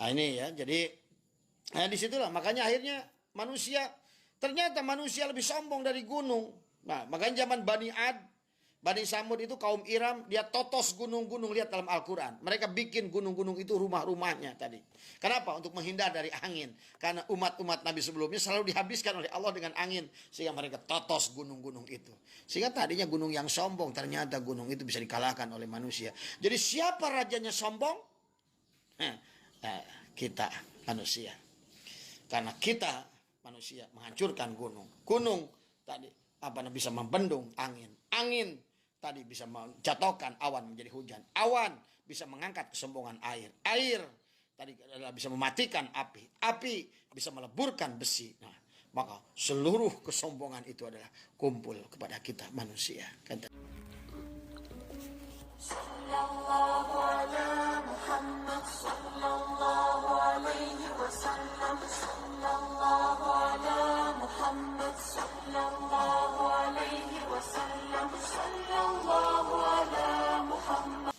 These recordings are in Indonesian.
Nah ini ya, jadi disitulah makanya akhirnya ternyata manusia lebih sombong dari gunung. Nah makanya zaman Bani Samud itu kaum Iram, dia totos gunung-gunung, lihat dalam Al-Quran. Mereka bikin gunung-gunung itu rumah-rumahnya tadi. Kenapa? Untuk menghindar dari angin. Karena umat-umat Nabi sebelumnya selalu dihabiskan oleh Allah dengan angin. Sehingga mereka totos gunung-gunung itu. Sehingga tadinya gunung yang sombong, ternyata gunung itu bisa dikalahkan oleh manusia. Jadi siapa rajanya sombong? Kita manusia. Karena kita manusia menghancurkan gunung. Gunung tadi bisa membendung angin. Angin tadi bisa menjatuhkan awan menjadi hujan. Awan bisa mengangkat kesombongan air. Air tadi adalah bisa mematikan api. Api bisa meleburkan besi. Nah, maka seluruh kesombongan itu adalah kumpul kepada kita manusia. Sallallahu ala Muhammad sallallahu alaihi wasallam. Sallallahu ala Muhammad sallallahu alaihi wasallam. Sallallahu ala Muhammad.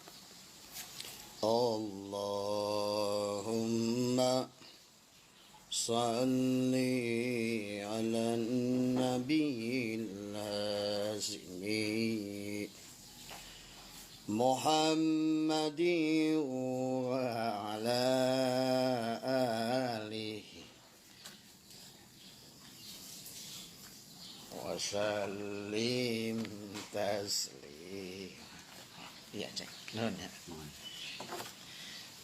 Allahumma salli ala nabiyil hazimi Muhammadin wa ala alihi wa sallim taslim. Iya cek.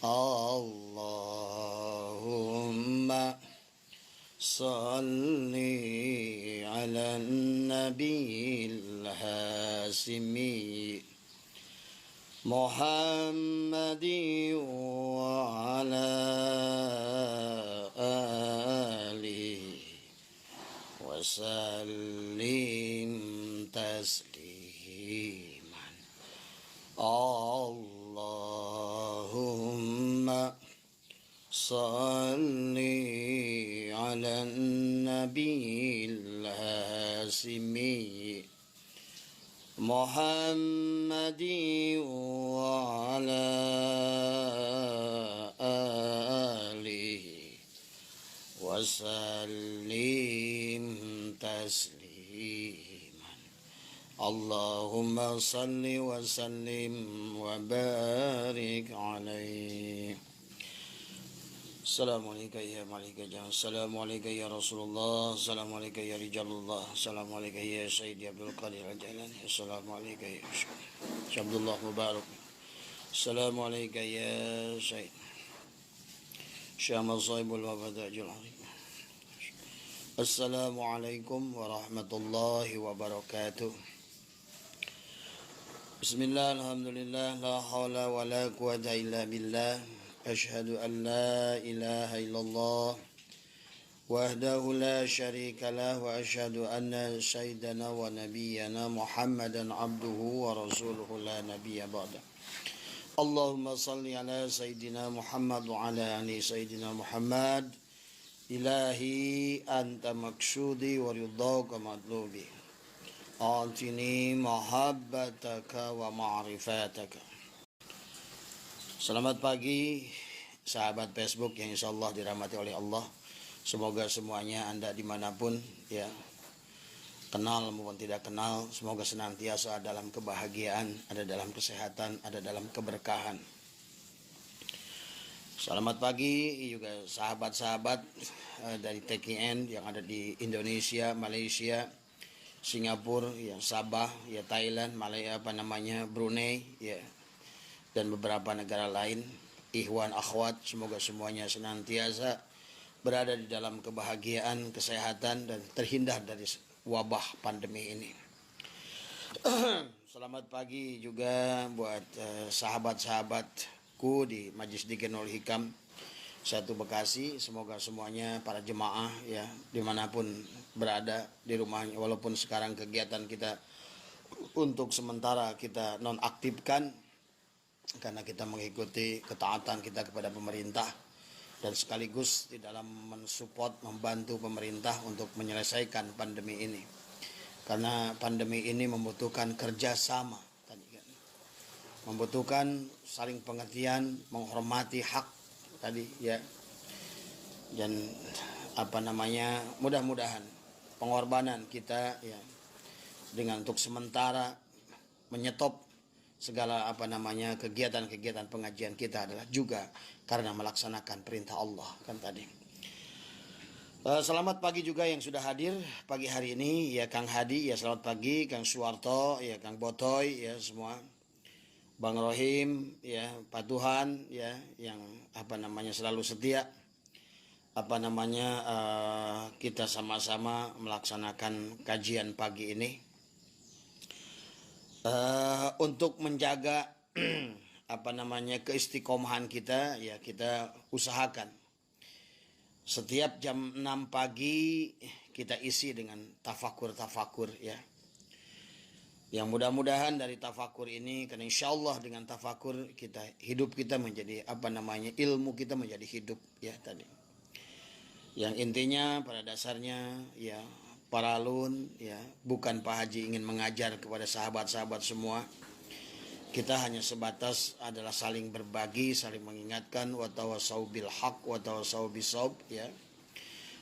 Allahumma salli ala nabiyil hasimi Muhammadin wa ala alihi wa sallim tasliman. Allahumma salli ala nabiyil hasimi Muhammadin wa ala alihi wa sallim tasliman. Allahumma salli wa sallim wa barik alaihi. Assalamualaikum ya malika jam. Assalamualaikum ya Rasulullah. Assalamualaikum ya Rijalullah. Assalamualaikum ya Sayyidi Abdul Qadir Al-Jailani. Assalamualaikum ya Abdullah Mubarak. Assalamualaikum ya Sayyid Syamil Saibul Wabadajul Harim. Assalamualaikum warahmatullahi wabarakatuh. Bismillah, alhamdulillah, la hawla wa la quwata illa billah. Ashhadu an la ilaha illallah wahdahu la syarika lah wa ashhadu anna sayyidana wa nabiyyana Muhammadan abduhu wa rasuluhu la nabiyya ba'da. Allahumma salli ala sayyidina Muhammad wa ala ali sayyidina Muhammad. Ilahi anta maksudi wa ridhaka matlubi. Atini mahabbataka wa ma'rifataka. Selamat pagi sahabat Facebook yang insya Allah dirahmati oleh Allah. Semoga semuanya Anda dimanapun ya, kenal maupun tidak kenal, semoga senantiasa dalam kebahagiaan, ada dalam kesehatan, ada dalam keberkahan. Selamat pagi juga sahabat-sahabat dari TKN yang ada di Indonesia, Malaysia, Singapura, ya Sabah, ya Thailand, Malaya, Brunei, ya, dan beberapa negara lain. Ikhwan akhwat, semoga semuanya senantiasa berada di dalam kebahagiaan, kesehatan, dan terhindar dari wabah pandemi ini. Selamat pagi juga buat sahabat-sahabatku di Majlis Dikenul Hikam 1 Bekasi. Semoga semuanya para jemaah ya dimanapun berada di rumahnya, walaupun sekarang kegiatan kita untuk sementara kita nonaktifkan karena kita mengikuti ketaatan kita kepada pemerintah dan sekaligus di dalam mensupport, membantu pemerintah untuk menyelesaikan pandemi ini. Karena pandemi ini membutuhkan kerjasama, membutuhkan saling pengertian, menghormati hak tadi ya. Dan mudah-mudahan pengorbanan kita ya dengan untuk sementara menyetop segala kegiatan-kegiatan pengajian kita adalah juga karena melaksanakan perintah Allah kan tadi. Selamat pagi juga yang sudah hadir pagi hari ini ya, Kang Hadi ya, selamat pagi, Kang Suwarto ya, Kang Botoy ya, semua Bang Rohim ya, Pak Tuhan ya, yang selalu setia kita sama-sama melaksanakan kajian pagi ini untuk menjaga keistiqomahan kita ya. Kita usahakan setiap jam 6 pagi kita isi dengan tafakur ya, yang mudah-mudahan dari tafakur ini, karena insya Allah dengan tafakur hidup kita menjadi ilmu kita menjadi hidup ya tadi. Yang intinya pada dasarnya ya, para alun ya, bukan Pak Haji ingin mengajar kepada sahabat-sahabat semua. Kita hanya sebatas adalah saling berbagi, saling mengingatkan, wa tawassaw bil haq wa tawassaw bisawab ya.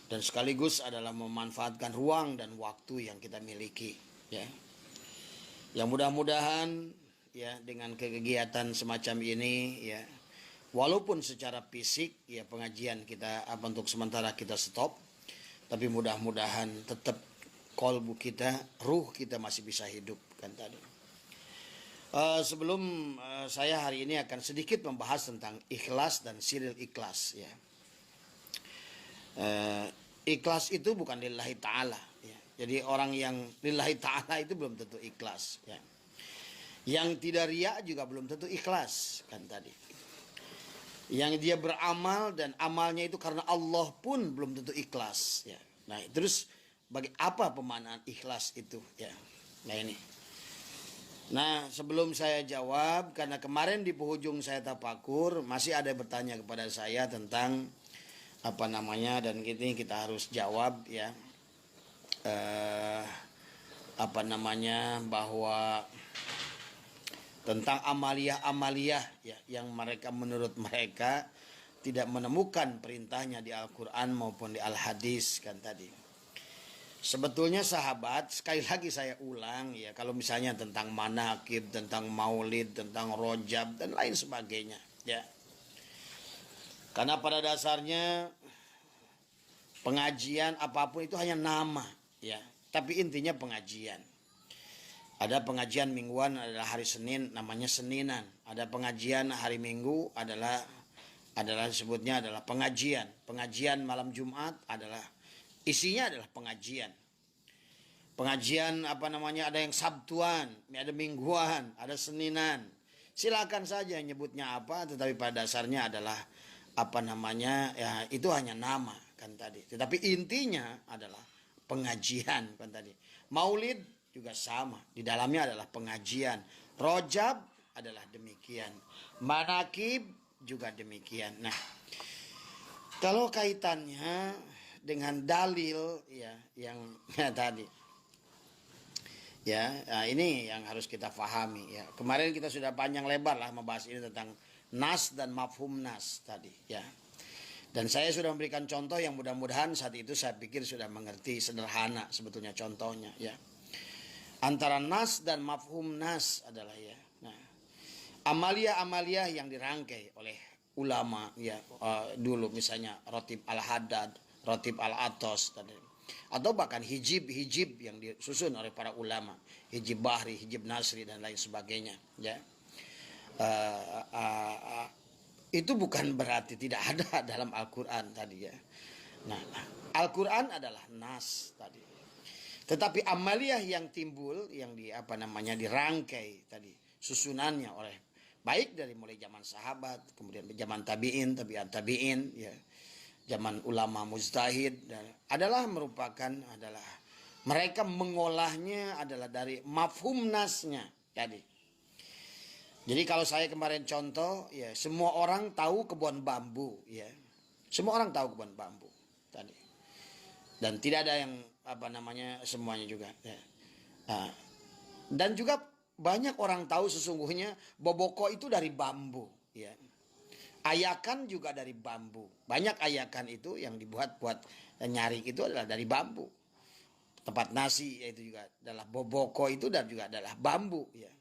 Dan sekaligus adalah memanfaatkan ruang dan waktu yang kita miliki ya. Yang mudah-mudahan ya dengan kegiatan semacam ini ya, walaupun secara fisik ya pengajian kita untuk sementara kita stop, tapi mudah-mudahan tetap kolbu kita, ruh kita masih bisa hidup kan tadi. Sebelum saya hari ini akan sedikit membahas tentang ikhlas dan siril ikhlas ya. Ikhlas itu bukan lillahi ta'ala ya. Jadi orang yang lillahi ta'ala itu belum tentu ikhlas ya. Yang tidak riya juga belum tentu ikhlas kan tadi. Yang dia beramal dan amalnya itu karena Allah pun belum tentu ikhlas ya. Nah, terus bagi apa pemaknaan ikhlas itu ya. Nah ini. Nah, sebelum saya jawab, karena kemarin di penghujung saya tafakur masih ada yang bertanya kepada saya tentang dan ini kita harus jawab ya. Bahwa tentang amaliyah ya, yang mereka menurut mereka tidak menemukan perintahnya di Al-Quran maupun di Al-Hadis kan tadi. Sebetulnya sahabat, sekali lagi saya ulang ya, kalau misalnya tentang manakib, tentang maulid, tentang rojab dan lain sebagainya ya. Karena pada dasarnya pengajian apapun itu hanya nama ya, tapi intinya pengajian. Ada pengajian mingguan adalah hari Senin, namanya Seninan. Ada pengajian hari Minggu adalah disebutnya adalah pengajian. Pengajian malam Jumat adalah isinya adalah pengajian. Pengajian ada yang Sabtuan, ada Mingguan, ada Seninan. Silakan saja nyebutnya apa, tetapi pada dasarnya adalah ya itu hanya nama kan tadi. Tetapi intinya adalah pengajian kan tadi. Maulid juga sama, di dalamnya adalah pengajian. Rojab adalah demikian. Manakib juga demikian. Nah, kalau kaitannya dengan dalil ya yang tadi ya, nah ini yang harus kita pahami ya. Kemarin kita sudah panjang lebar lah membahas ini tentang nas dan mafhum nas tadi ya. Dan saya sudah memberikan contoh yang mudah-mudahan saat itu saya pikir sudah mengerti, sederhana sebetulnya contohnya ya. Antara nas dan mafhum nas adalah ya. Nah, amalia-amalia yang dirangkai oleh ulama ya, dulu misalnya Rotib Al-Haddad, Rotib Al-Atos tadi. Atau bahkan hijib yang disusun oleh para ulama, hijib Bahri, hijib Nasri dan lain sebagainya ya. Itu bukan berarti tidak ada dalam Al-Quran tadi ya. Nah, Al-Quran adalah nas tadi. Tetapi amaliyah yang timbul, yang dirangkai tadi, susunannya oleh baik dari mulai zaman sahabat, kemudian zaman tabi'in ya, zaman ulama mujtahid, adalah mereka mengolahnya adalah dari mafhum nasnya tadi. Jadi kalau saya kemarin contoh ya, semua orang tahu kebun bambu ya. Semua orang tahu kebun bambu tadi. Dan tidak ada yang semuanya juga ya. Nah, dan juga banyak orang tahu sesungguhnya boboko itu dari bambu ya. Ayakan juga dari bambu. Banyak ayakan itu yang dibuat buat nyaring itu adalah dari bambu. Tempat nasi itu juga adalah boboko itu dan juga adalah bambu ya.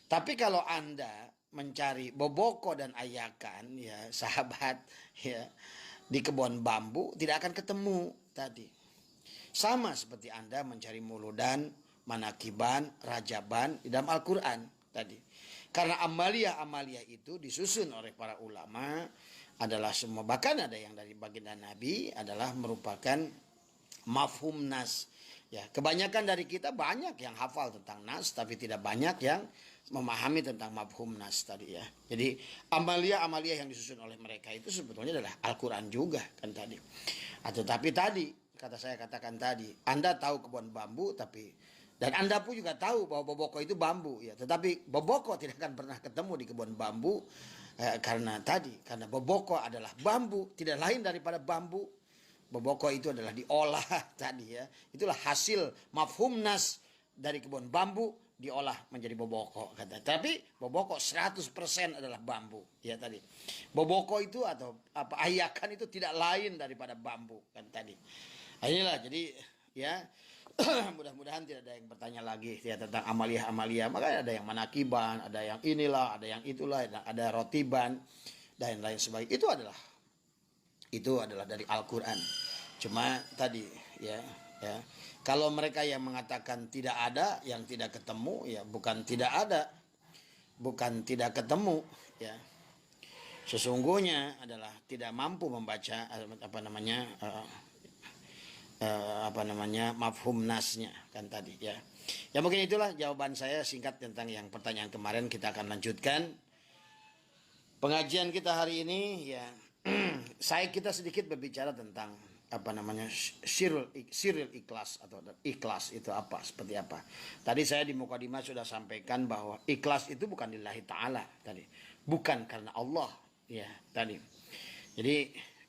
Tapi kalau Anda mencari boboko dan ayakan ya sahabat ya di kebun bambu tidak akan ketemu tadi. Sama seperti Anda mencari muludan, manakiban, rajaban di dalam Al-Quran tadi. Karena amalia-amalia itu disusun oleh para ulama adalah semua. Bahkan ada yang dari baginda Nabi adalah merupakan mafhum nas. Ya, kebanyakan dari kita banyak yang hafal tentang nas, tapi tidak banyak yang memahami tentang mafhum nas tadi ya. Jadi amalia-amalia yang disusun oleh mereka itu sebetulnya adalah Al-Quran juga kan tadi. Tetapi tadi, saya katakan tadi, Anda tahu kebun bambu tapi... Dan Anda pun juga tahu bahwa boboko itu bambu ya. Tetapi boboko tidak akan pernah ketemu di kebun bambu. Karena boboko adalah bambu. Tidak lain daripada bambu. Boboko itu adalah diolah tadi ya. Itulah hasil mafhum nas dari kebun bambu. Diolah menjadi boboko. Tapi boboko 100% adalah bambu. Ya tadi. Boboko itu atau ayakan itu tidak lain daripada bambu. Kan tadi. Inilah jadi ya. Mudah-mudahan tidak ada yang bertanya lagi ya tentang amalia-amalia. Makanya ada yang manakiban, ada yang inilah, ada yang itulah, ada rotiban dan lain sebagainya. Itu adalah dari Al-Quran. Cuma tadi ya. Kalau mereka yang mengatakan tidak ada, yang tidak ketemu ya bukan tidak ada, bukan tidak ketemu ya. Sesungguhnya adalah tidak mampu membaca mafhum nasnya kan tadi ya. Ya mungkin itulah jawaban saya singkat tentang yang pertanyaan kemarin. Kita akan lanjutkan pengajian kita hari ini ya. Kita sedikit berbicara tentang sirul ikhlas atau ikhlas itu apa, seperti apa. Tadi saya di mukadimah sudah sampaikan bahwa ikhlas itu bukan lillahi ta'ala tadi. Bukan karena Allah ya tadi. Jadi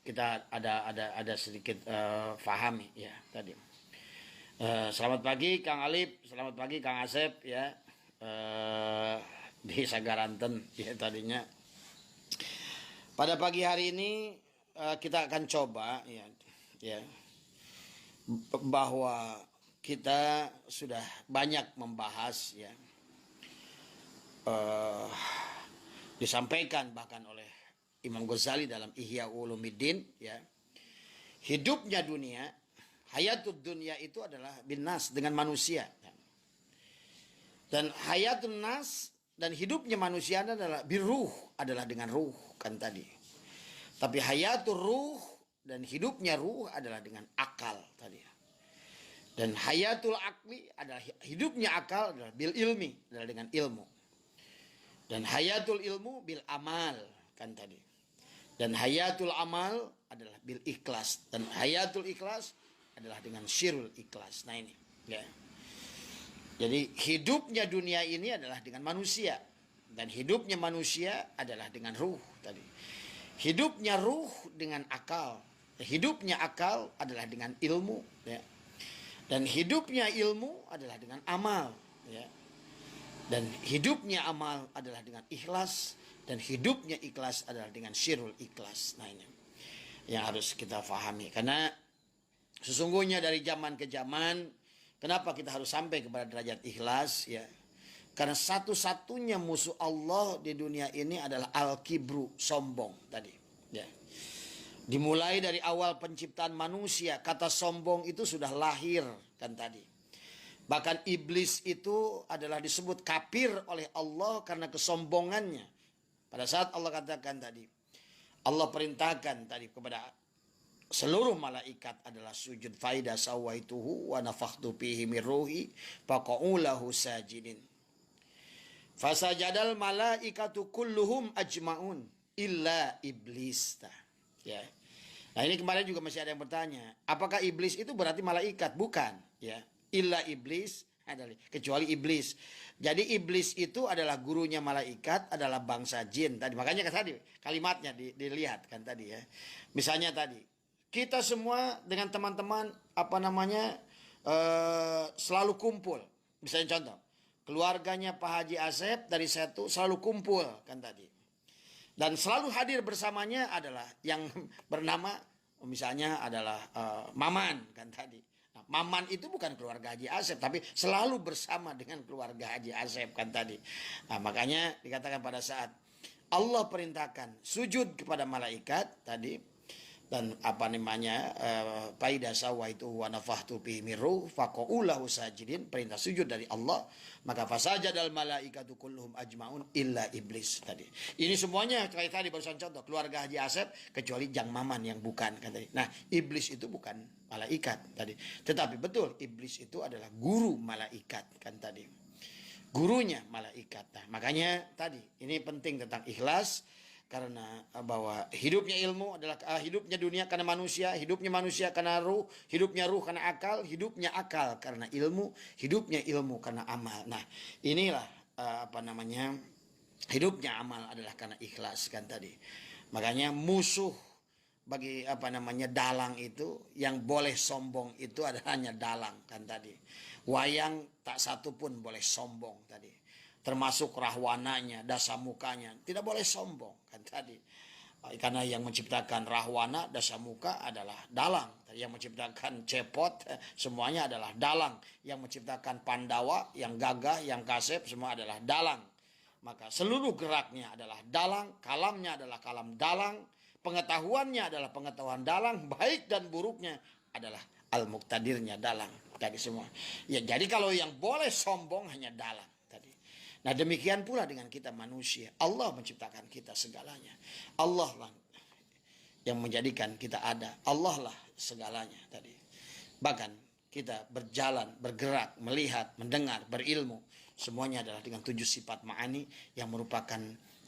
kita ada sedikit fahami ya tadi. Selamat pagi Kang Alip, selamat pagi Kang Asep ya. Di Sagaranten ya tadinya. Pada pagi hari ini kita akan coba ya bahwa kita sudah banyak membahas ya disampaikan bahkan oleh Imam Ghazali dalam Ihya Ulumuddin ya. Hidupnya dunia, hayatud dunia itu adalah binnas dengan manusia. Dan hayatun nas dan hidupnya manusia adalah biruh, adalah dengan ruh kan tadi. Tapi hayatul ruh dan hidupnya ruh adalah dengan akal tadi. Dan hayatul akli adalah hidupnya akal adalah bil ilmi, adalah dengan ilmu. Dan hayatul ilmu bil amal kan tadi. Dan hayatul amal adalah bil ikhlas. Dan hayatul ikhlas adalah dengan syirul ikhlas. Nah ini. Ya. Jadi hidupnya dunia ini adalah dengan manusia. Dan hidupnya manusia adalah dengan ruh tadi. Hidupnya ruh dengan akal. Hidupnya akal adalah dengan ilmu. Ya. Dan hidupnya ilmu adalah dengan amal. Ya. Dan hidupnya amal adalah dengan ikhlas. Dan hidupnya ikhlas adalah dengan syirul ikhlas. Nah ini yang harus kita fahami. Karena sesungguhnya dari zaman ke zaman, kenapa kita harus sampai kepada derajat ikhlas ya? Karena satu-satunya musuh Allah di dunia ini adalah al-kibru, sombong tadi ya. Dimulai dari awal penciptaan manusia, kata sombong itu sudah lahir kan tadi. Bahkan iblis itu adalah disebut kafir oleh Allah karena kesombongannya. Pada saat Allah katakan tadi, Allah perintahkan tadi kepada seluruh malaikat adalah sujud faida sawaituhu wa nafakhtu fihi min ruhi faqa'u lahu sajidin. Fasajadal malaikatu kulluhum ajmaun illa iblis. Ya. Nah ini kemarin juga masih ada yang bertanya, apakah iblis itu berarti malaikat? Bukan, ya. Illa iblis adalah kecuali iblis. Jadi iblis itu adalah gurunya malaikat, adalah bangsa jin. Tadi makanya tadi kalimatnya dilihat kan tadi ya. Misalnya tadi kita semua dengan teman-teman selalu kumpul. Misalnya contoh, keluarganya Pak Haji Asep dari Setu selalu kumpul kan tadi. Dan selalu hadir bersamanya adalah yang bernama misalnya adalah Maman kan tadi. Nah, Maman itu bukan keluarga Haji Asep, tapi selalu bersama dengan keluarga Haji Asep kan tadi. Nah, makanya dikatakan pada saat Allah perintahkan sujud kepada malaikat tadi, dan apa namanya faida sawaitu wa nafahtu fi miru faqaulahu sajidin, perintah sujud dari Allah, maka fasajadal malaikatu kulluhum ajmaun illa iblis tadi. Ini semuanya kayak tadi barusan contoh keluarga Haji Asep kecuali Jang Maman yang bukan kan tadi. Nah, iblis itu bukan malaikat tadi. Tetapi betul iblis itu adalah guru malaikat kan tadi. Gurunya malaikat. Nah, makanya tadi ini penting tentang ikhlas. Karena bahwa hidupnya ilmu adalah hidupnya dunia karena manusia, hidupnya manusia karena ruh, hidupnya ruh karena akal, hidupnya akal karena ilmu, hidupnya ilmu karena amal. Nah, inilah apa namanya, hidupnya amal adalah karena ikhlas kan tadi. Makanya musuh bagi apa namanya dalang itu, yang boleh sombong itu adalah hanya dalang kan tadi. Wayang tak satu pun boleh sombong tadi. Termasuk rahwananya, dasamukanya, tidak boleh sombong kan tadi. Karena yang menciptakan rahwana, dasamuka adalah dalang. Yang menciptakan cepot, semuanya adalah dalang. Yang menciptakan Pandawa, yang gagah, yang kasep, semua adalah dalang. Maka seluruh geraknya adalah dalang, kalamnya adalah kalam dalang, pengetahuannya adalah pengetahuan dalang, baik dan buruknya adalah al-muqtadirnya dalang. Tadi semua. Ya, jadi kalau yang boleh sombong hanya dalang tadi. Nah, demikian pula dengan kita manusia. Allah menciptakan kita segalanya. Allah lah yang menjadikan kita ada. Allah lah segalanya tadi. Bahkan kita berjalan, bergerak, melihat, mendengar, berilmu, semuanya adalah dengan 7 sifat ma'ani yang merupakan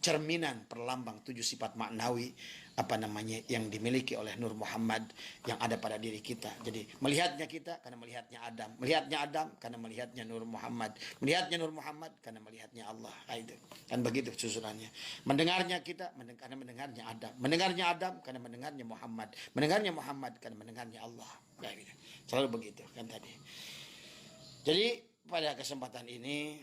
cerminan perlambang 7 sifat maknawi apa namanya yang dimiliki oleh Nur Muhammad yang ada pada diri kita. Jadi melihatnya kita karena melihatnya Adam, melihatnya Adam karena melihatnya Nur Muhammad, melihatnya Nur Muhammad karena melihatnya Allah. Itu kan begitu susunannya. Mendengarnya kita karena mendengarnya Adam, mendengarnya Adam karena mendengarnya Muhammad, mendengarnya Muhammad karena mendengarnya Allah. Ya, gitu. Selalu begitu kan tadi. Jadi pada kesempatan ini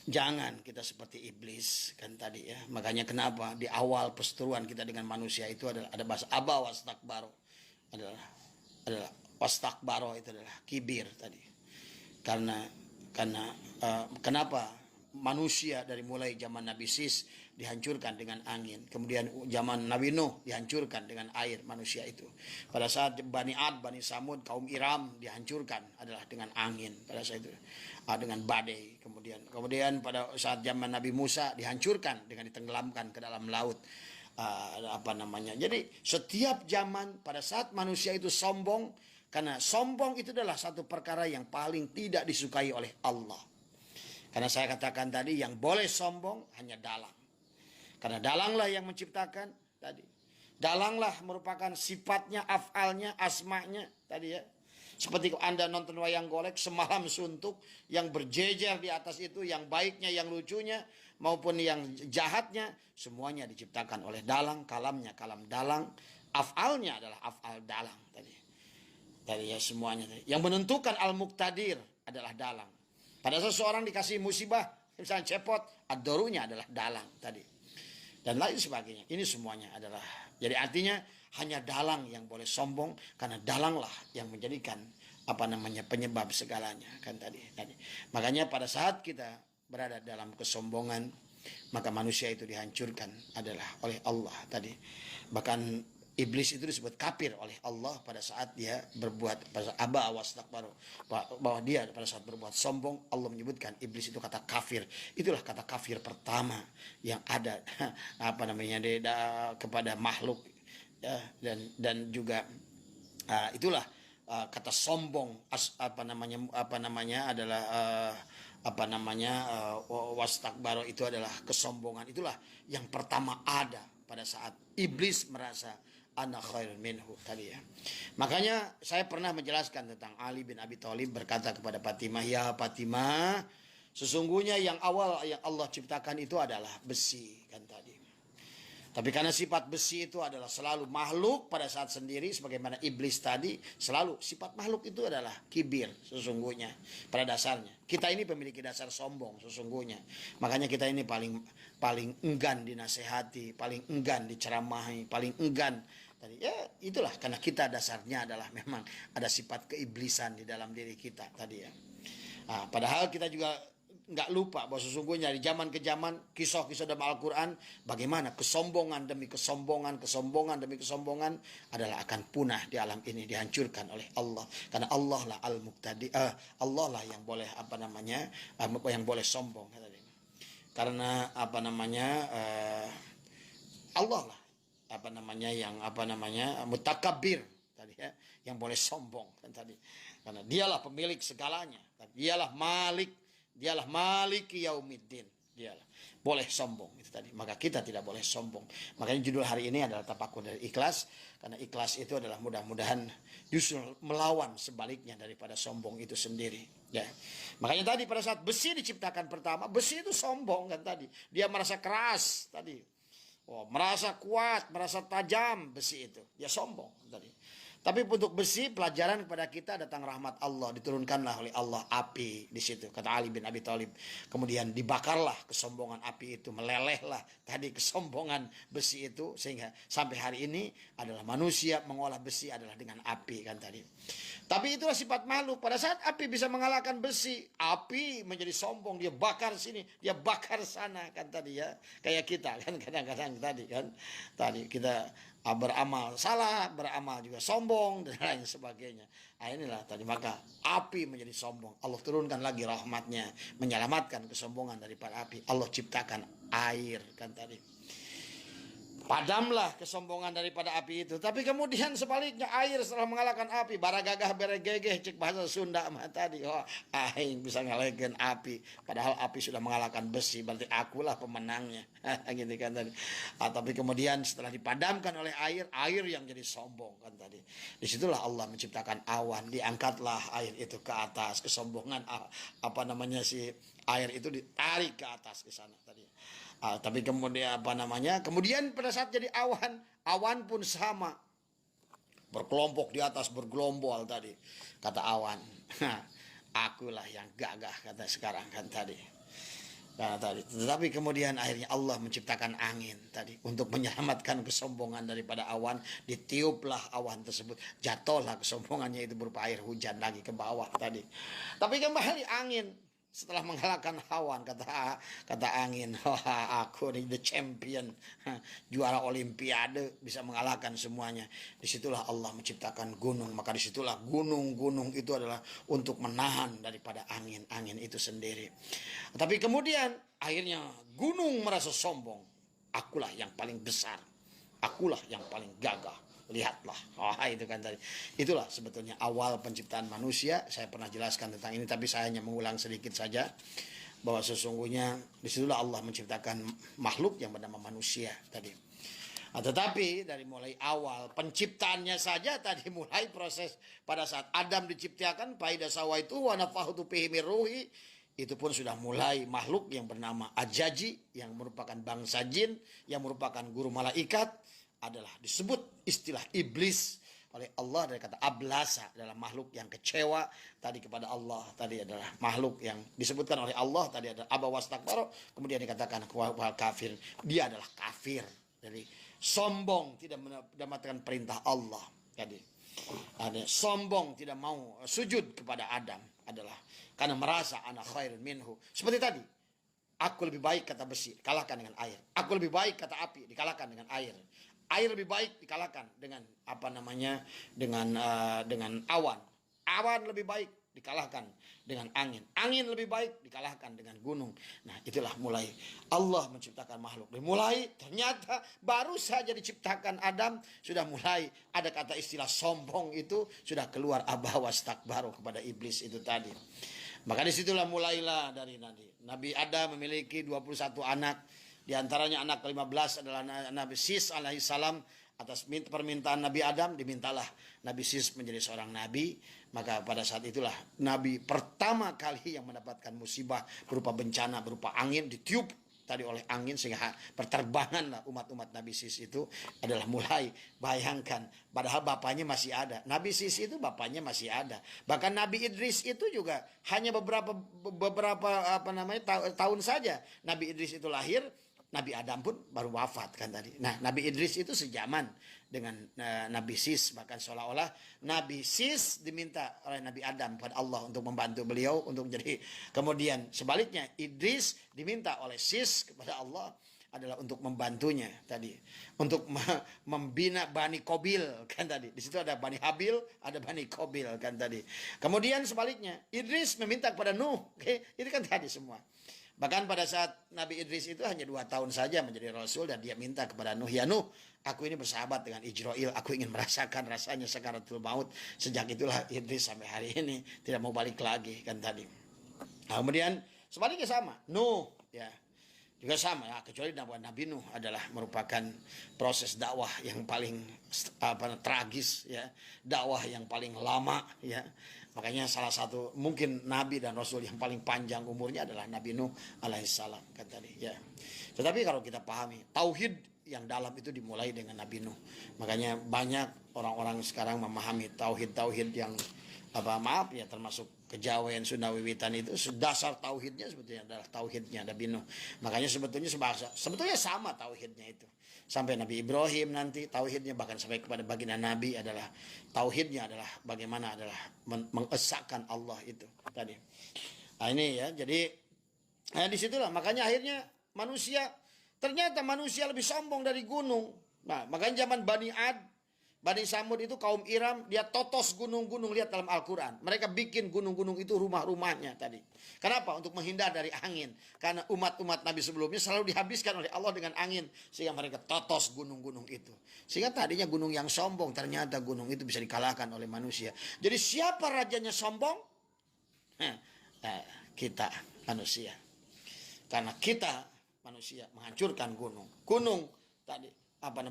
jangan kita seperti iblis kan tadi ya. Makanya kenapa di awal perseteruan kita dengan manusia itu adalah ada bahasa aba wastakbaro, adalah wastakbaro itu adalah kibir tadi. Karena kenapa manusia dari mulai zaman Nabi Sis dihancurkan dengan angin, kemudian zaman Nabi Nuh dihancurkan dengan air manusia itu. Pada saat Bani Ad, Bani Samud, kaum Iram dihancurkan adalah dengan angin pada saat itu, dengan badai. Kemudian pada saat zaman Nabi Musa dihancurkan dengan ditenggelamkan ke dalam laut. Apa namanya? Jadi setiap zaman pada saat manusia itu sombong, karena sombong itu adalah satu perkara yang paling tidak disukai oleh Allah. Karena saya katakan tadi yang boleh sombong hanya dalang. Karena dalanglah yang menciptakan tadi. Dalanglah merupakan sifatnya, afalnya, asmanya tadi ya. Seperti Anda nonton wayang golek semalam suntuk, yang berjejer di atas itu, yang baiknya, yang lucunya, maupun yang jahatnya, semuanya diciptakan oleh dalang, kalamnya kalam dalang, afalnya adalah afal dalang tadi. Tadi ya semuanya tadi. Yang menentukan al-muqtadir adalah dalang. Pada seseorang dikasih musibah, misalnya cepot, ad-dorunya adalah dalang tadi. Dan lain sebagainya. Ini semuanya adalah, jadi artinya hanya dalang yang boleh sombong, karena dalanglah yang menjadikan apa namanya penyebab segalanya kan tadi. Makanya pada saat kita berada dalam kesombongan, maka manusia itu dihancurkan adalah oleh Allah tadi. Bahkan iblis itu disebut kafir oleh Allah pada saat dia berbuat, pada saat aba wastakbaru, bahwa dia pada saat berbuat sombong, Allah menyebutkan iblis itu kata kafir. Itulah kata kafir pertama yang ada apa namanya kepada makhluk ya, dan juga itulah kata sombong apa namanya adalah wastakbaru itu adalah kesombongan. Itulah yang pertama ada pada saat iblis merasa ana khairun minhu tadi ya. Makanya saya pernah menjelaskan tentang Ali bin Abi Thalib berkata kepada Fatimah, ya Fatimah, sesungguhnya yang awal yang Allah ciptakan itu adalah besi kan tadi. Tapi karena sifat besi itu adalah selalu makhluk pada saat sendiri, sebagaimana iblis tadi, selalu sifat makhluk itu adalah kibir sesungguhnya pada dasarnya. Kita ini memiliki dasar sombong sesungguhnya. Makanya kita ini paling enggan dinasehati, paling enggan diceramahi, paling enggan tadi. Ya itulah karena kita dasarnya adalah memang ada sifat keiblisan di dalam diri kita tadi ya. Nah, padahal kita juga nggak lupa bahwa sesungguhnya di zaman ke zaman kisah-kisah dalam Al-Quran bagaimana kesombongan demi kesombongan demi kesombongan adalah akan punah di alam ini, dihancurkan oleh Allah, karena Allah lah Al-Muqtadi, Allah lah yang boleh yang boleh sombong karena Allah lah yang mutakabbir tadi ya, yang boleh sombong kan tadi, karena dialah pemilik segalanya, dialah maliki yaumiddin, dialah boleh sombong itu tadi. Maka kita tidak boleh sombong. Makanya judul hari ini adalah tafakur dari ikhlas, karena ikhlas itu adalah mudah-mudahan justru melawan sebaliknya daripada sombong itu sendiri ya. Makanya tadi pada saat besi diciptakan pertama, besi itu sombong kan tadi, dia merasa keras tadi, merasa kuat, merasa tajam, besi itu dia sombong tadi. Tapi untuk besi, pelajaran kepada kita, datang rahmat Allah, diturunkanlah oleh Allah api di situ, kata Ali bin Abi Thalib. Kemudian dibakarlah kesombongan api itu, melelehlah tadi kesombongan besi itu, sehingga sampai hari ini adalah manusia mengolah besi adalah dengan api kan tadi. Tapi itulah sifat makhluk. Pada saat api bisa mengalahkan besi, api menjadi sombong, dia bakar sini, dia bakar sana kan tadi ya. Kayak kita kan kadang-kadang tadi kan, tadi kita beramal salah, beramal juga sombong dan lain sebagainya. Nah, inilah tadi, maka api menjadi sombong. Allah turunkan lagi rahmatnya, menyelamatkan kesombongan daripada api. Allah ciptakan air kan tadi, padamlah kesombongan daripada api itu. Tapi kemudian sebaliknya, air setelah mengalahkan api, baragagah beregegeh, cek bahasa Sunda mah tadi, aing bisa ngalahkan api, padahal api sudah mengalahkan besi, berarti akulah pemenangnya gitu kan tadi. Tapi kemudian setelah dipadamkan oleh air yang jadi sombong kan tadi. Disitulah Allah menciptakan awan, diangkatlah air itu ke atas, kesombongan si air itu ditarik ke atas ke sana tadi. Tapi kemudian kemudian pada saat jadi awan pun sama, berkelompok di atas, bergelombol tadi, kata awan. Akulah yang gagah kata sekarang kan tadi. Tetapi kemudian akhirnya Allah menciptakan angin tadi untuk menyelamatkan kesombongan daripada awan. Ditiuplah awan tersebut, jatuhlah kesombongannya itu berupa air hujan lagi ke bawah tadi. Tapi kembali angin setelah mengalahkan awan, kata angin, aku nih the champion, juara olimpiade, bisa mengalahkan semuanya. Disitulah Allah menciptakan gunung, maka disitulah gunung itu adalah untuk menahan daripada angin itu sendiri. Tapi kemudian akhirnya gunung merasa sombong, akulah yang paling besar, akulah yang paling gagah. Lihatlah, itu kan tadi. Itulah sebetulnya awal penciptaan manusia. Saya pernah jelaskan tentang ini, tapi saya hanya mengulang sedikit saja, bahwa sesungguhnya disitulah Allah menciptakan makhluk yang bernama manusia tadi. Tetapi dari mulai awal penciptaannya saja tadi, mulai proses pada saat Adam diciptakan, faida sawaitu wa nafahutu fihi min ruhi, itu pun sudah mulai makhluk yang bernama Ajaji, yang merupakan bangsa jin, yang merupakan guru malaikat, adalah disebut istilah iblis oleh Allah dari kata ablasa, adalah makhluk yang kecewa tadi kepada Allah, tadi adalah makhluk yang disebutkan oleh Allah tadi adalah aba wastakbara, kemudian dikatakan wal kafir, dia adalah kafir, dari sombong, tidak mendapatkan perintah Allah tadi. Ada sombong, tidak mau sujud kepada Adam, adalah karena merasa ana khairun minhu. Seperti tadi, aku lebih baik kata besi, dikalahkan dengan air. Aku lebih baik kata api, dikalahkan dengan air. Air lebih baik dikalahkan dengan dengan awan. Awan lebih baik dikalahkan dengan angin. Angin lebih baik dikalahkan dengan gunung. Nah, itulah mulai Allah menciptakan makhluk. Dimulai ternyata baru saja diciptakan Adam, sudah mulai ada kata istilah sombong itu sudah keluar, aba wastakbaru, kepada iblis itu tadi. Maka disitulah mulailah dari Nabi Adam memiliki 21 anak. Di antaranya anak ke-15 adalah Nabi Sis alaihissalam. Atas permintaan Nabi Adam, dimintalah Nabi Sis menjadi seorang nabi. Maka pada saat itulah Nabi pertama kali yang mendapatkan musibah berupa bencana, berupa angin ditiup tadi oleh angin sehingga perterbangan lah umat-umat Nabi Sis itu adalah mulai. Bayangkan, padahal bapaknya masih ada. Nabi Sis itu bapaknya masih ada. Bahkan Nabi Idris itu juga hanya beberapa tahun saja Nabi Idris itu lahir. Nabi Adam pun baru wafat kan tadi. Nah, Nabi Idris itu sejaman dengan Nabi Sis. Bahkan seolah-olah Nabi Sis diminta oleh Nabi Adam kepada Allah untuk membantu beliau untuk menjadi. Kemudian sebaliknya Idris diminta oleh Sis kepada Allah adalah untuk membantunya tadi. Untuk membina Bani Qabil kan tadi. Di situ ada Bani Habil, ada Bani Qabil kan tadi. Kemudian sebaliknya Idris meminta kepada Nuh. Itu kan tadi semua. Bahkan pada saat Nabi Idris itu hanya 2 tahun saja menjadi Rasul dan dia minta kepada Nuh, ya Nuh, aku ini bersahabat dengan Ijrail, aku ingin merasakan rasanya sakaratul maut. Sejak itulah Idris sampai hari ini tidak mau balik lagi kan tadi. Nah, kemudian sebaliknya sama, Nuh ya juga sama ya, kecuali Nabi Nuh adalah merupakan proses dakwah yang paling tragis ya, dakwah yang paling lama ya. Makanya salah satu mungkin nabi dan rasul yang paling panjang umurnya adalah Nabi Nuh alaihissalam kan tadi ya. Tetapi kalau kita pahami tauhid yang dalam itu dimulai dengan Nabi Nuh. Makanya banyak orang-orang sekarang memahami tauhid yang termasuk kejawen Sunda Wiwitan itu dasar tauhidnya sebetulnya adalah tauhidnya Nabi Nuh. Makanya sebetulnya sama tauhidnya itu. Sampai Nabi Ibrahim nanti tauhidnya, bahkan sampai kepada baginda Nabi adalah tauhidnya adalah bagaimana adalah mengesahkan Allah itu tadi. Nah ini ya, jadi disitulah makanya akhirnya ternyata manusia lebih sombong dari gunung. Nah makanya zaman Bani Samud itu kaum Iram, dia totos gunung-gunung, lihat dalam Al-Quran. Mereka bikin gunung-gunung itu rumah-rumahnya tadi. Kenapa? Untuk menghindar dari angin. Karena umat-umat Nabi sebelumnya selalu dihabiskan oleh Allah dengan angin. Sehingga mereka totos gunung-gunung itu. Sehingga tadinya gunung yang sombong, ternyata gunung itu bisa dikalahkan oleh manusia. Jadi siapa rajanya sombong? Kita manusia. Karena kita manusia menghancurkan gunung. Gunung tadi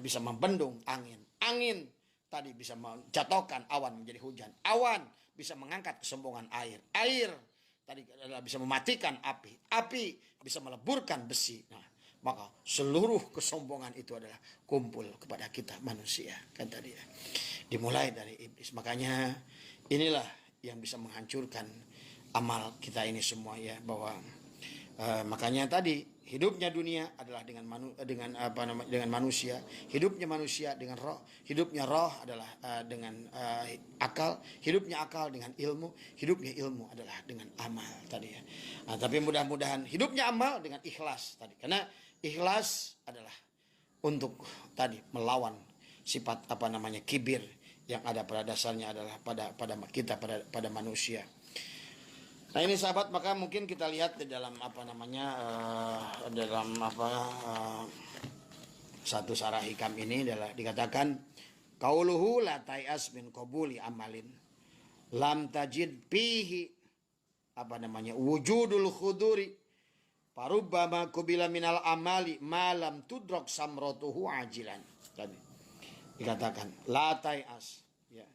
bisa membendung angin. Angin tadi bisa menjatuhkan awan menjadi hujan. Awan bisa mengangkat kesombongan air. Air tadi adalah bisa mematikan api. Api bisa meleburkan besi. Nah, maka seluruh kesombongan itu adalah kumpul kepada kita manusia. Kan tadi ya. Dimulai dari iblis. Makanya inilah yang bisa menghancurkan amal kita ini semua ya. Bahwa makanya tadi hidupnya dunia adalah dengan manusia, hidupnya manusia dengan roh, hidupnya roh adalah dengan akal, hidupnya akal dengan ilmu, hidupnya ilmu adalah dengan amal tadi ya. Nah, tapi mudah-mudahan hidupnya amal dengan ikhlas tadi, karena ikhlas adalah untuk tadi melawan sifat kibir yang ada pada dasarnya adalah pada manusia. Nah ini sahabat, maka mungkin kita lihat di dalam satu sarah hikam ini adalah dikatakan qauluhu la tayas min qabuli amalin lam tajid fihi wujudul khuduri parubbama kubila minal amali malam tudrak samratuhu ajilan. Tadi dikatakan la tayas ya.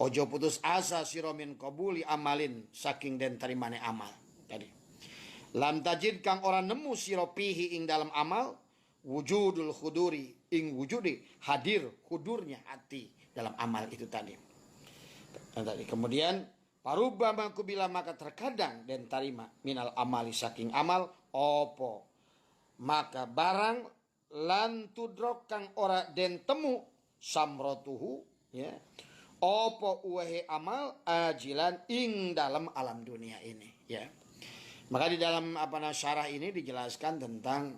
Ojo putus asa sira min qabuli amalin saking den tarimane amal tadi. Lam tajid kang ora nemu sira pihi ing dalam amal wujudul khuduri ing wujudi hadir hudurnya hati dalam amal itu tadi. Dan tadi kemudian parubama kubila maka terkadang den tarima minal amali saking amal opo maka barang lan tudrok kang ora den temu samratuhu ya. Opo uwehe amal ajilan ing dalam alam dunia ini ya. Maka di dalam syarah ini dijelaskan tentang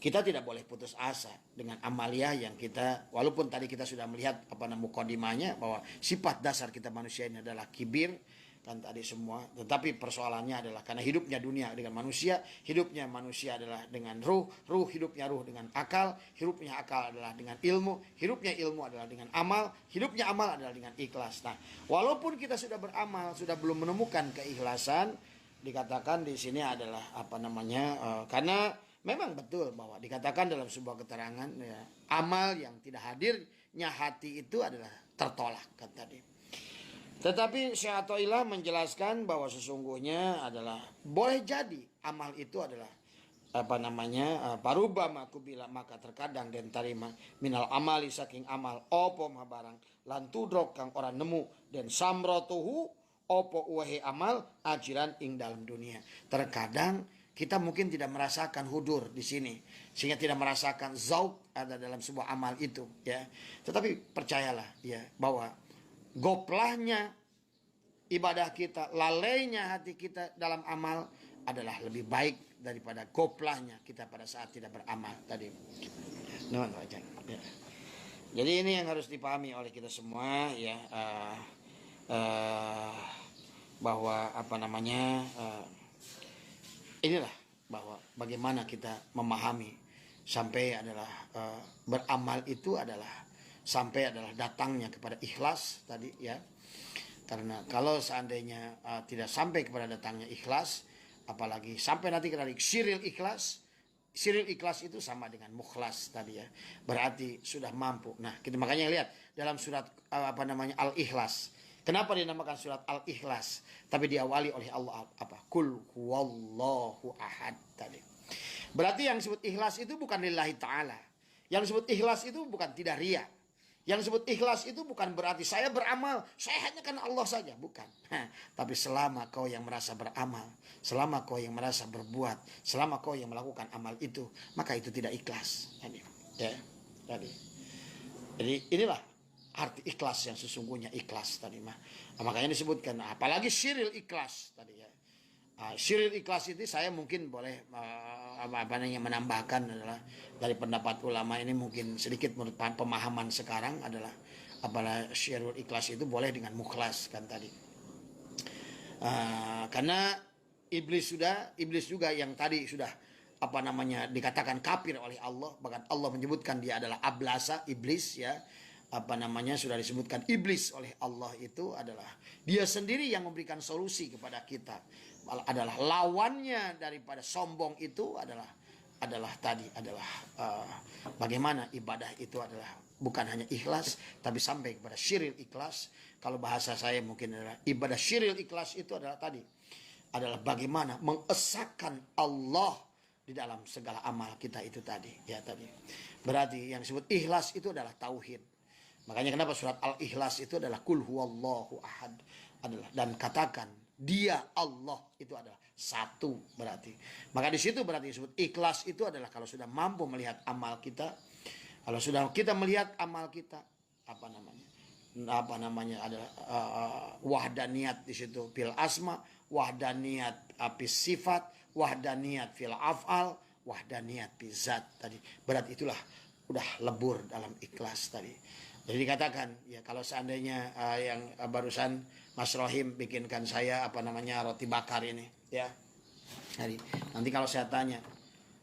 kita tidak boleh putus asa dengan amalia yang kita, walaupun tadi kita sudah melihat mukadimahnya bahwa sifat dasar kita manusia ini adalah kibir kan tadi semua, tetapi persoalannya adalah karena hidupnya dunia dengan manusia, hidupnya manusia adalah dengan ruh hidupnya ruh dengan akal, hidupnya akal adalah dengan ilmu, hidupnya ilmu adalah dengan amal, hidupnya amal adalah dengan ikhlas. Nah, walaupun kita sudah beramal, sudah belum menemukan keikhlasan, dikatakan di sini adalah karena memang betul bahwa dikatakan dalam sebuah keterangan ya, amal yang tidak hadirnya hati itu adalah tertolak kan tadi. Tetapi Syekh Athaillah menjelaskan bahwa sesungguhnya adalah boleh jadi amal itu adalah parubama kubila, maka terkadang den tarima minal amali saking amal opo mah barang lantudrok kang ora nemu den samrotuhu opo uwahe amal ajilan ing dalam dunia. Terkadang kita mungkin tidak merasakan hudur di sini, sehingga tidak merasakan zauk ada dalam sebuah amal itu, ya. Tetapi percayalah, ya, bahwa goplahnya ibadah kita, lalainya hati kita dalam amal adalah lebih baik daripada goplahnya kita pada saat tidak beramal tadi. Ya. Jadi ini yang harus dipahami oleh kita semua, ya, bahwa inilah bahwa bagaimana kita memahami sampai adalah beramal itu adalah sampai adalah datangnya kepada ikhlas tadi, ya. Karena kalau seandainya tidak sampai kepada datangnya ikhlas, apalagi sampai nanti kepada syiril ikhlas itu sama dengan mukhlas tadi, ya. Berarti sudah mampu. Nah, kita makanya lihat dalam surat Al-Ikhlas. Kenapa dinamakan surat Al-Ikhlas? Tapi diawali oleh Allah apa? Kul huwallahu ahad tadi. Berarti yang disebut ikhlas itu bukan lillahi ta'ala. Yang disebut ikhlas itu bukan tidak riya. Yang disebut ikhlas itu bukan berarti saya beramal, saya hanya karena Allah saja. Bukan. Tapi selama kau yang merasa beramal, selama kau yang merasa berbuat, selama kau yang melakukan amal itu, maka itu tidak ikhlas. Ya, tadi. Jadi inilah arti ikhlas yang sesungguhnya ikhlas tadi mah. Makanya disebutkan apalagi syiril ikhlas tadi, ya. Syiril ikhlas itu saya mungkin boleh menambahkan adalah dari pendapat ulama ini mungkin sedikit menurut pemahaman sekarang adalah apalagi syiril ikhlas itu boleh dengan mukhlas kan tadi. Karena iblis juga yang tadi sudah dikatakan kafir oleh Allah, bahkan Allah menyebutkan dia adalah ablasa, iblis, ya. Sudah disebutkan iblis oleh Allah itu adalah dia sendiri yang memberikan solusi kepada kita, adalah lawannya daripada sombong itu adalah bagaimana ibadah itu adalah bukan hanya ikhlas tapi sampai kepada syiril ikhlas. Kalau bahasa saya mungkin adalah ibadah syiril ikhlas itu adalah bagaimana mengesahkan Allah di dalam segala amal kita itu tadi, ya tadi. Berarti yang disebut ikhlas itu adalah tauhid. Makanya kenapa surat Al-Ikhlas itu adalah kul huwallahu ahad adalah, dan katakan dia Allah itu adalah satu berarti. Maka di situ berarti disebut ikhlas itu adalah kalau sudah mampu melihat amal kita, kalau sudah kita melihat amal kita adalah wahdaniyat di situ fil asma, wahdaniyat fis sifat, wahdaniyat fil af'al, wahdaniyat fil zat tadi. Berarti itulah udah lebur dalam ikhlas tadi. Jadi dikatakan, ya, kalau seandainya yang barusan Mas Rohim bikinkan saya roti bakar ini, ya. Jadi nanti kalau saya tanya,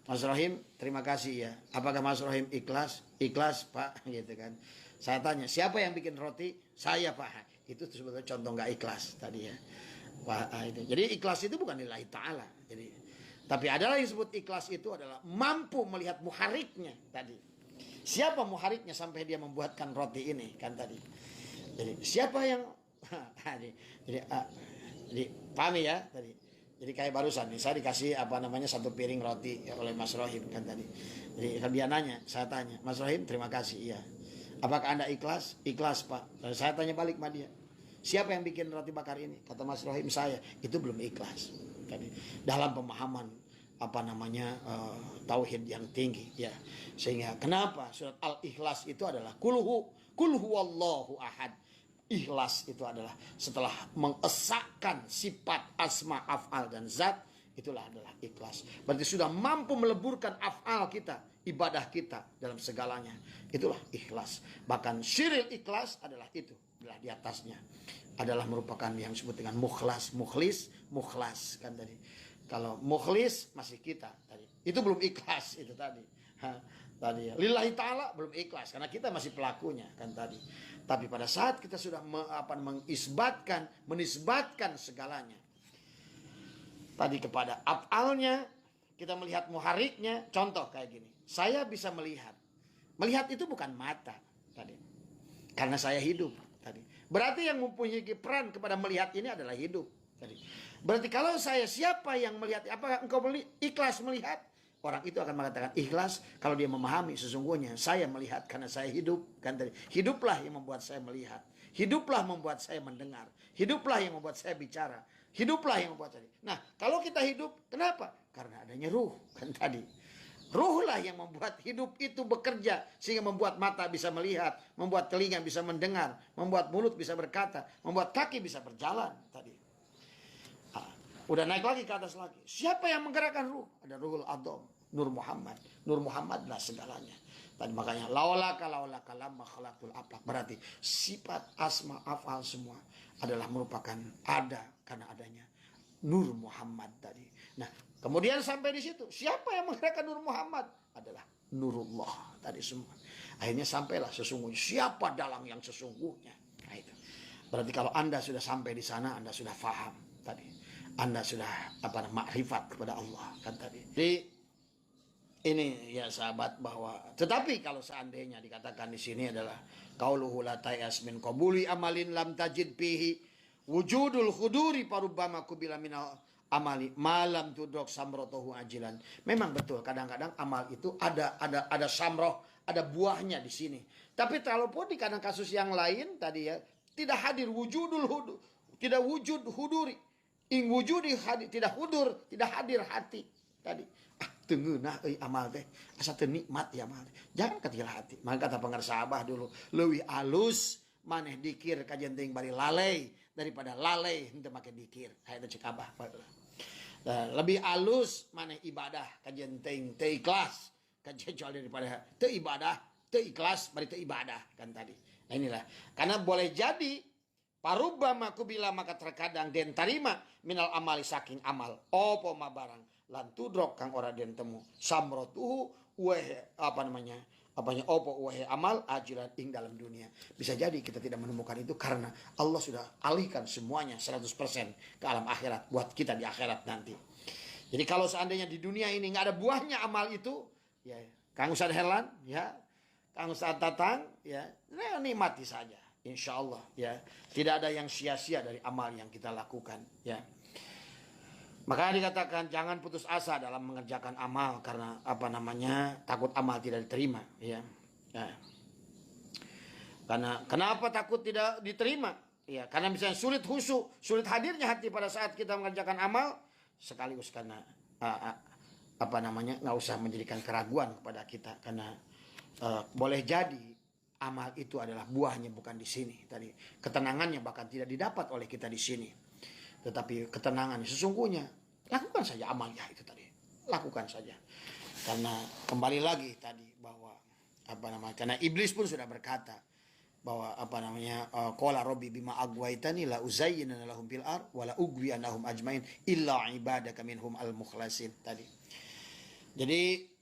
Mas Rohim terima kasih, ya. Apakah Mas Rohim ikhlas? Ikhlas, Pak, gitu kan. Saya tanya, siapa yang bikin roti? Saya, Pak. Itu sebetulnya contoh nggak ikhlas tadi, ya. Pak, itu. Jadi ikhlas itu bukan lillahi ta'ala. Jadi, tapi adalah yang disebut ikhlas itu adalah mampu melihat muhariknya tadi. Siapa muhariknya sampai dia membuatkan roti ini kan tadi. Jadi siapa yang jadi pahami ya tadi. Jadi kayak barusan nih saya dikasih satu piring roti oleh Mas Rohim kan tadi. Jadi dia nanya, saya tanya, Mas Rohim terima kasih, iya. Apakah Anda ikhlas? Ikhlas, Pak. Lalu saya tanya balik sama dia. Siapa yang bikin roti bakar ini? Kata Mas Rohim, saya. Itu belum ikhlas. Tadi dalam pemahaman tauhid yang tinggi, ya. Sehingga kenapa surat Al-Ikhlas itu adalah kul huwallahu ahad. Ikhlas itu adalah setelah mengesahkan sifat asma, af'al dan zat, itulah adalah ikhlas. Berarti sudah mampu meleburkan af'al kita, ibadah kita dalam segalanya. Itulah ikhlas. Bahkan syiril ikhlas adalah itu, adalah di atasnya. Adalah merupakan yang disebut dengan mukhlas, mukhlas kan tadi. Kalau mukhlis masih kita tadi. Itu belum ikhlas itu tadi. Tadi ya. Lillahi ta'ala belum ikhlas karena kita masih pelakunya kan tadi. Tapi pada saat kita sudah menisbatkan segalanya tadi kepada af'alnya, kita melihat muhariknya. Contoh kayak gini. Saya bisa melihat. Melihat itu bukan mata tadi. Karena saya hidup tadi. Berarti yang mempunyai peran kepada melihat ini adalah hidup tadi. Berarti kalau siapa yang melihat? Apakah engkau ikhlas melihat? orang itu akan mengatakan ikhlas kalau dia memahami sesungguhnya saya melihat karena saya hidup. Kan tadi, hiduplah yang membuat saya melihat. Hiduplah membuat saya mendengar. Hiduplah yang membuat saya bicara. Hiduplah yang membuat saya. Nah, kalau kita hidup, kenapa? Karena adanya ruh. Kan tadi. Ruhlah yang membuat hidup itu bekerja sehingga membuat mata bisa melihat, membuat telinga bisa mendengar, membuat mulut bisa berkata, membuat kaki bisa berjalan tadi. Udah naik lagi ke atas lagi. Siapa yang menggerakkan ruh? Ada Ruhul Adham, Nur Muhammad. Nur Muhammadlah segalanya. Tadi makanya laulaka lamma khalaqtul aflaq. Berarti sifat asma afal semua adalah merupakan ada karena adanya Nur Muhammad tadi. Nah, kemudian sampai di situ, siapa yang menggerakkan Nur Muhammad? Adalah Nurullah tadi semua. Akhirnya sampailah sesungguhnya. Siapa dalang yang sesungguhnya? Nah itu. Berarti kalau Anda sudah sampai di sana, Anda sudah faham tadi. Anda sudah makrifat kepada Allah kan tadi. Jadi ini ya sahabat bahwa tetapi kalau seandainya dikatakan di sini adalah qauluhu la tayas min qabuli amalin lam tajid fihi wujudul khuduri parubbama kubila minal amali malam tudrok samrotohu ajilan. Memang betul kadang-kadang amal itu ada samroh, ada buahnya di sini. Tapi kalaupun di kadang kasus yang lain tadi ya tidak hadir wujudul hudur, tidak wujud huduri. Ing wujudi hadir, tidak hudur, tidak hadir hati tadi. Tengah nah amal teh asa teu nikmat ya amal. Jangan ketika hati. Maka kata pengersabah dulu, leuwih alus maneh dikir kajian teuing bari lalai daripada lalai henteu make dikir. Aya teh cek Abah. Lebih alus maneh ibadah kajian teuing teu ikhlas kecuali daripada teu ibadah, teu ikhlas bari teu ibadah kan tadi. Nah inilah karena boleh jadi parubbama kubila maka terkadang den tarima minal amali saking amal opo ma barang lan tudrok kang ora den temu samrotuhu weh opo weh amal ajilan ing dalam dunia. Bisa jadi kita tidak menemukan itu karena Allah sudah alihkan semuanya 100% ke alam akhirat buat kita di akhirat nanti. Jadi kalau seandainya di dunia ini nggak ada buahnya amal itu ya Kang Ustaz Herlan ya Kang Ustaz Tatang ya nikmati saja. Insya Allah ya tidak ada yang sia-sia dari amal yang kita lakukan ya. Makanya dikatakan jangan putus asa dalam mengerjakan amal karena takut amal tidak diterima ya. Karena kenapa takut tidak diterima ya karena misalnya sulit khusyuk, sulit hadirnya hati pada saat kita mengerjakan amal sekaligus karena nggak usah menjadikan keraguan kepada kita karena boleh jadi amal itu adalah buahnya bukan di sini tadi. Ketenangannya bahkan tidak didapat oleh kita di sini. Tetapi ketenangan sesungguhnya lakukan saja amalnya itu tadi. Lakukan saja. Karena kembali lagi tadi bahwa karena iblis pun sudah berkata bahwa qala rabbi bima agwaitani la uzayyinana lahum fil ard wa la ugwiyanahum ajmain illa ibadaka minhum al mukhlasin tadi. Jadi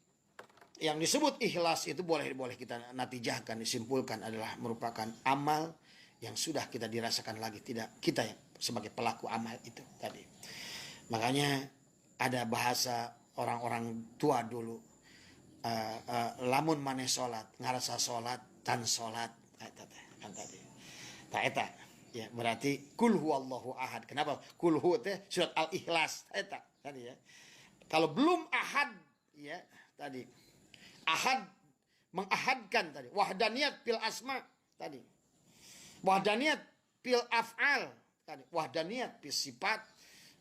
yang disebut ikhlas itu boleh kita natijahkan, disimpulkan adalah merupakan amal yang sudah kita dirasakan lagi, tidak kita yang sebagai pelaku amal itu tadi. Makanya ada bahasa orang-orang tua dulu, lamun maneh salat ngarasa salat tan salat kan tadi. Tak eta ya berarti kul huwallahu ahad. Kenapa? Kul hu teh surat Al-Ikhlas eta tadi ya. Kalau belum ahad ya tadi ahad mengahadkan tadi wahdaniyat fil asma tadi wahdaniyat fil af'al tadi wahdaniyat fil sifat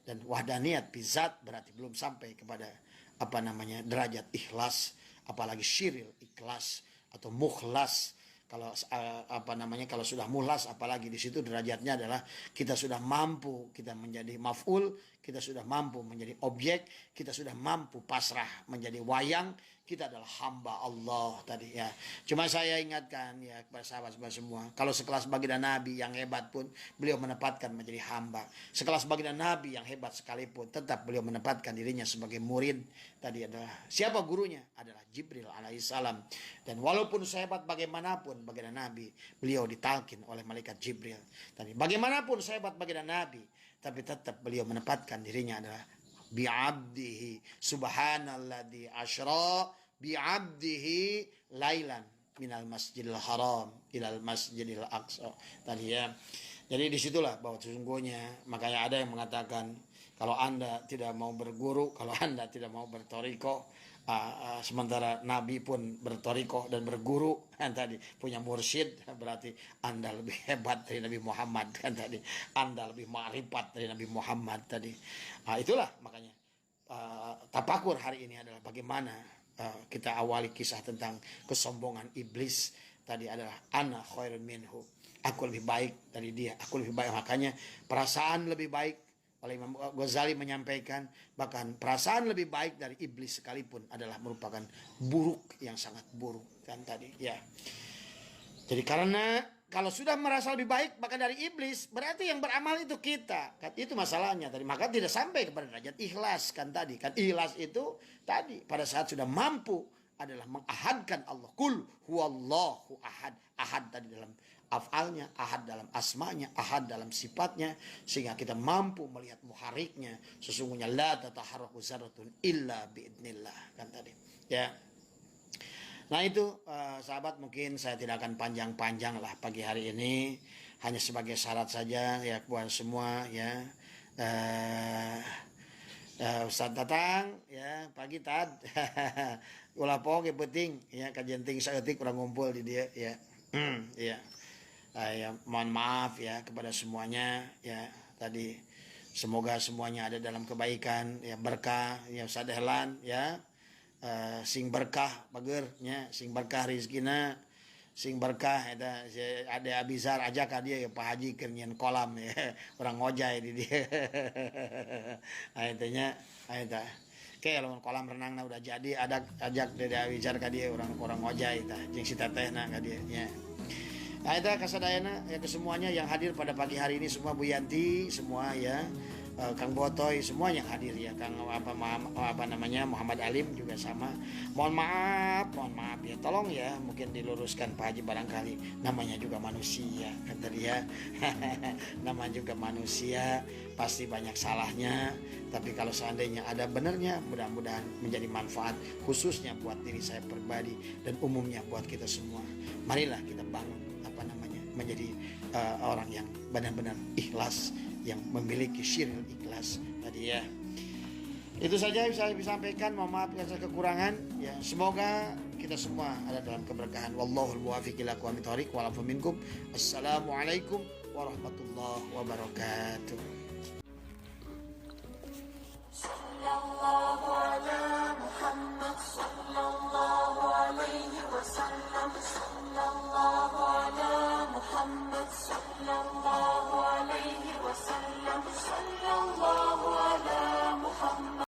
dan wahdaniyat fil zat berarti belum sampai kepada derajat ikhlas apalagi syiril ikhlas atau mukhlas. Kalau kalau sudah mukhlas apalagi di situ derajatnya adalah kita sudah mampu kita menjadi maf'ul, kita sudah mampu menjadi objek, kita sudah mampu pasrah menjadi wayang, kita adalah hamba Allah tadi ya. Cuma saya ingatkan ya kepada sahabat-sahabat semua, kalau sekelas baginda Nabi yang hebat pun beliau menempatkan menjadi hamba. Sekelas baginda Nabi yang hebat sekalipun tetap beliau menempatkan dirinya sebagai murid. Tadi adalah siapa gurunya? Adalah Jibril alaihissalam. Dan walaupun sehebat bagaimanapun baginda Nabi, beliau ditalkin oleh malaikat Jibril. Tadi bagaimanapun sehebat baginda Nabi, tapi tetap beliau menempatkan dirinya adalah bi'abdihi subhanalladzi asyra bi'abdihi lailan minal masjidil haram ilal masjidil aqsa tadi ya. Jadi disitulah bahwa sesungguhnya makanya ada yang mengatakan kalau Anda tidak mau berguru, kalau Anda tidak mau bertoriko, Sementara Nabi pun bertorikoh dan berguru kan tadi, punya mursyid, berarti Anda lebih hebat dari Nabi Muhammad kan tadi, Anda lebih ma'rifat dari Nabi Muhammad tadi. Itulah makanya tapakur hari ini adalah bagaimana kita awali kisah tentang kesombongan iblis tadi adalah ana khairun minhu, aku lebih baik dari dia, aku lebih baik. Makanya perasaan lebih baik, oleh Imam Ghazali menyampaikan, bahkan perasaan lebih baik dari iblis sekalipun adalah merupakan buruk yang sangat buruk kan tadi ya. Jadi karena kalau sudah merasa lebih baik bahkan dari iblis, berarti yang beramal itu kita kan, itu masalahnya tadi. Maka tidak sampai kepada derajat ikhlas kan tadi kan. Ikhlas itu tadi pada saat sudah mampu adalah mengahadkan Allah. Kul huwallahu ahad. Ahad tadi dalam afalnya, ahad dalam asmanya, ahad dalam sifatnya, sehingga kita mampu melihat muhariknya. Sesungguhnya la tataharraku zarratun illa biidnillah kan tadi ya. Nah itu sahabat, mungkin saya tidak akan panjang-panjang lah pagi hari ini, hanya sebagai syarat saja ya buat semua ya. Ustaz datang ya pagi tad ulah poge penting ya, kajenting saeutik urang ngumpul di dia ya. Ya. Ya mohon maaf ya kepada semuanya ya tadi, semoga semuanya ada dalam kebaikan ya, berkah ya, sadehlan ya. Sing berkah bagernya, sing berkah rizkina, sing berkah eta ada Abizar aja ka dia ya Pak Haji keur nyieun kolam ya urang ngojay di dia. Aitanya aita ke lamun kolam renangna udah jadi, ada ajak dari Abizar ka dia urang ngojay tah jeung si tetehna ka dia nya. Aita kasadayana ya, kesemuanya yang hadir pada pagi hari ini semua, Bu Yanti semua ya, Kang Botoy semua yang hadir ya, Kang apa namanya Muhammad Alim juga sama. Mohon maaf ya, tolong ya mungkin diluruskan Pak Haji, barangkali namanya juga manusia kata dia. Namanya juga manusia pasti banyak salahnya, tapi kalau seandainya ada benernya mudah-mudahan menjadi manfaat khususnya buat diri saya pribadi dan umumnya buat kita semua. Marilah kita bangun apa namanya menjadi orang yang benar-benar ikhlas, yang memiliki syirul ikhlas tadi ya. Itu saja yang saya bisa sampaikan. Mohon maaf atas kekurangan ya. Semoga kita semua ada dalam keberkahan. Wallahul muwaffiq ila aqwamit thoriq wa minkum. Assalamualaikum warahmatullahi wabarakatuh.